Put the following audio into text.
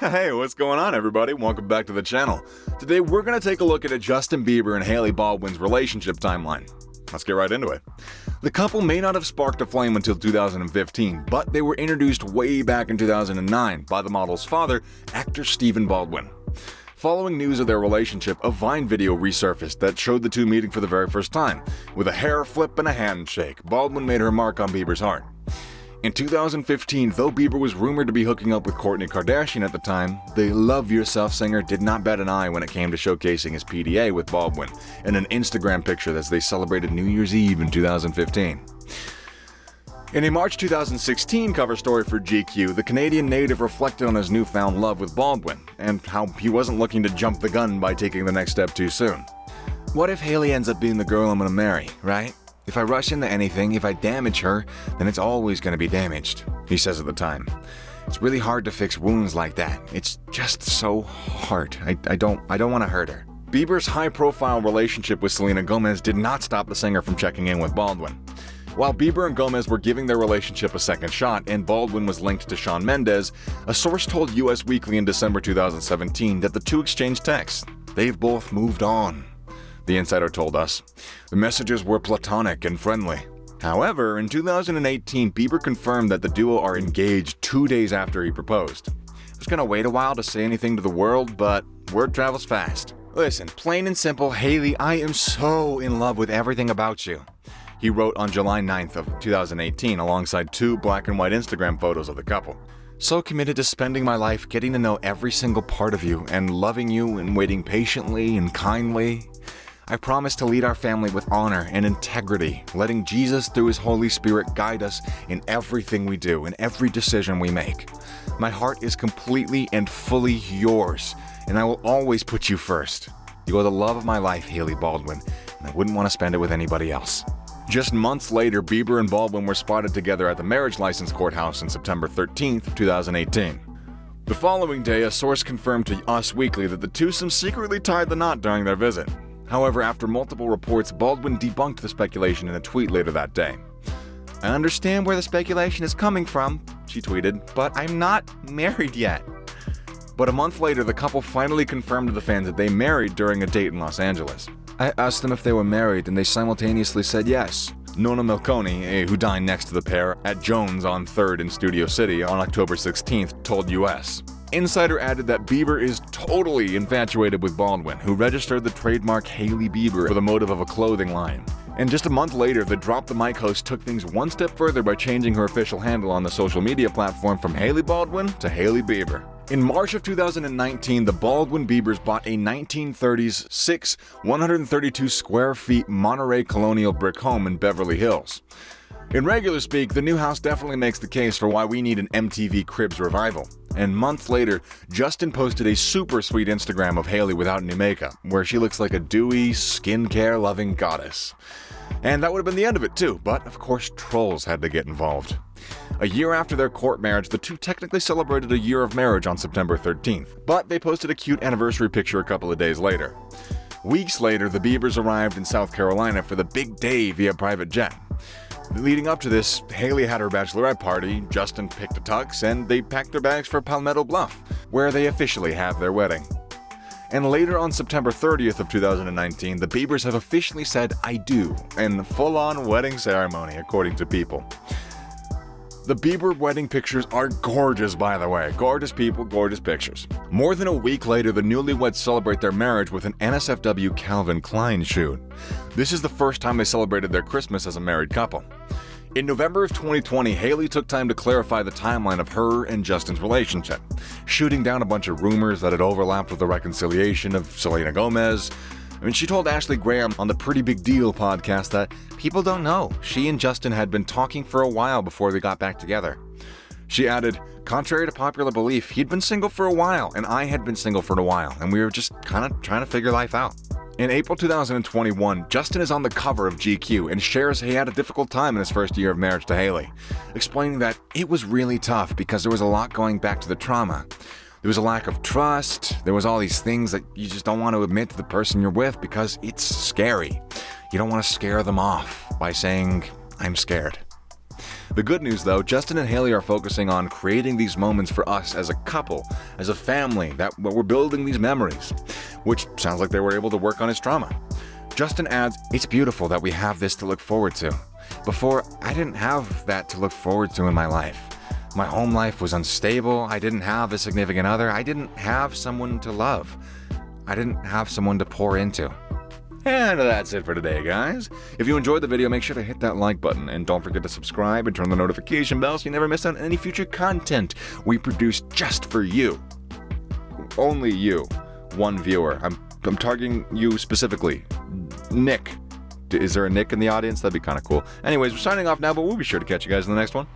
Hey, what's going on, everybody? Welcome back to the channel. Today, we're going to take a look at Justin Bieber and Hailey Baldwin's relationship timeline. Let's get right into it. The couple may not have sparked a flame until 2015, but they were introduced way back in 2009 by the model's father, actor Stephen Baldwin. Following news of their relationship, a Vine video resurfaced that showed the two meeting for the very first time. With a hair flip and a handshake, Baldwin made her mark on Bieber's heart. In 2015, though Bieber was rumored to be hooking up with Kourtney Kardashian at the time, the Love Yourself singer did not bat an eye when it came to showcasing his PDA with Baldwin in an Instagram picture as they celebrated New Year's Eve in 2015. In a March 2016 cover story for GQ, the Canadian native reflected on his newfound love with Baldwin and how he wasn't looking to jump the gun by taking the next step too soon. "What if Hailey ends up being the girl I'm gonna marry, right? If I rush into anything, if I damage her, then it's always going to be damaged," he says at the time. "It's really hard to fix wounds like that. It's just so hard. I don't want to hurt her." Bieber's high-profile relationship with Selena Gomez did not stop the singer from checking in with Baldwin. While Bieber and Gomez were giving their relationship a second shot and Baldwin was linked to Shawn Mendes, a source told US Weekly in December 2017 that the two exchanged texts. "They've both moved on," the insider told us. The messages were platonic and friendly. However, in 2018, Bieber confirmed that the duo are engaged 2 days after he proposed. "I was gonna wait a while to say anything to the world, but word travels fast. Listen, plain and simple, Hailey, I am so in love with everything about you," he wrote on July 9th of 2018 alongside two black and white Instagram photos of the couple. "So committed to spending my life getting to know every single part of you and loving you and waiting patiently and kindly. I promise to lead our family with honor and integrity, letting Jesus through his Holy Spirit guide us in everything we do and every decision we make. My heart is completely and fully yours, and I will always put you first. You are the love of my life, Hailey Baldwin, and I wouldn't want to spend it with anybody else." Just months later, Bieber and Baldwin were spotted together at the marriage license courthouse on September 13th, 2018. The following day, a source confirmed to Us Weekly that the twosome secretly tied the knot during their visit. However, after multiple reports, Baldwin debunked the speculation in a tweet later that day. "I understand where the speculation is coming from," she tweeted, "but I'm not married yet." But a month later, the couple finally confirmed to the fans that they married during a date in Los Angeles. "I asked them if they were married, and they simultaneously said yes," Nona Milconi, who dined next to the pair at Jones on 3rd in Studio City on October 16th, told US. Insider added that Bieber is totally infatuated with Baldwin, who registered the trademark Hailey Bieber for the motive of a clothing line. And just a month later, the Drop the Mic host took things one step further by changing her official handle on the social media platform from Hailey Baldwin to Hailey Bieber. In March of 2019, the Baldwin-Biebers bought a 1930s 132 square feet Monterey colonial brick home in Beverly Hills. In regular speak, the new house definitely makes the case for why we need an MTV Cribs revival. And months later, Justin posted a super sweet Instagram of Hailey without any makeup, where she looks like a dewy, skincare-loving goddess. And that would have been the end of it too, but of course trolls had to get involved. A year after their court marriage, the two technically celebrated a year of marriage on September 13th, but they posted a cute anniversary picture a couple of days later. Weeks later, the Biebers arrived in South Carolina for the big day via private jet. Leading up to this, Hailey had her bachelorette party, Justin picked a tux, and they packed their bags for Palmetto Bluff, where they officially have their wedding. And later on September 30th of 2019, the Biebers have officially said "I do" in a full-on wedding ceremony, according to People. The Bieber wedding pictures are gorgeous, by the way. Gorgeous people, gorgeous pictures. More than a week later, the newlyweds celebrate their marriage with an NSFW Calvin Klein shoot. This is the first time they celebrated their Christmas as a married couple. In November of 2020, Hailey took time to clarify the timeline of her and Justin's relationship, shooting down a bunch of rumors that had overlapped with the reconciliation of Selena Gomez. She told Ashley Graham on the Pretty Big Deal podcast that people don't know she and Justin had been talking for a while before they got back together. She added, "Contrary to popular belief, he'd been single for a while, and I had been single for a while, and we were just kind of trying to figure life out." In April 2021, Justin is on the cover of GQ and shares he had a difficult time in his first year of marriage to Hailey, explaining that it was really tough because there was a lot going back to the trauma. There was a lack of trust. There was all these things that you just don't want to admit to the person you're with because it's scary. You don't want to scare them off by saying, "I'm scared." The good news though, Justin and Hailey are focusing on creating these moments for us as a couple, as a family, that we're building these memories, which sounds like they were able to work on his trauma. Justin adds, "It's beautiful that we have this to look forward to. Before, I didn't have that to look forward to in my life. My home life was unstable, I didn't have a significant other, I didn't have someone to love. I didn't have someone to pour into." And that's it for today, guys. If you enjoyed the video, make sure to hit that like button, and don't forget to subscribe and turn on the notification bell so you never miss out on any future content we produce just for you. Only you. One viewer. I'm targeting you specifically. Nick. Is there a Nick in the audience? That'd be kind of cool. Anyways, we're signing off now, but we'll be sure to catch you guys in the next one.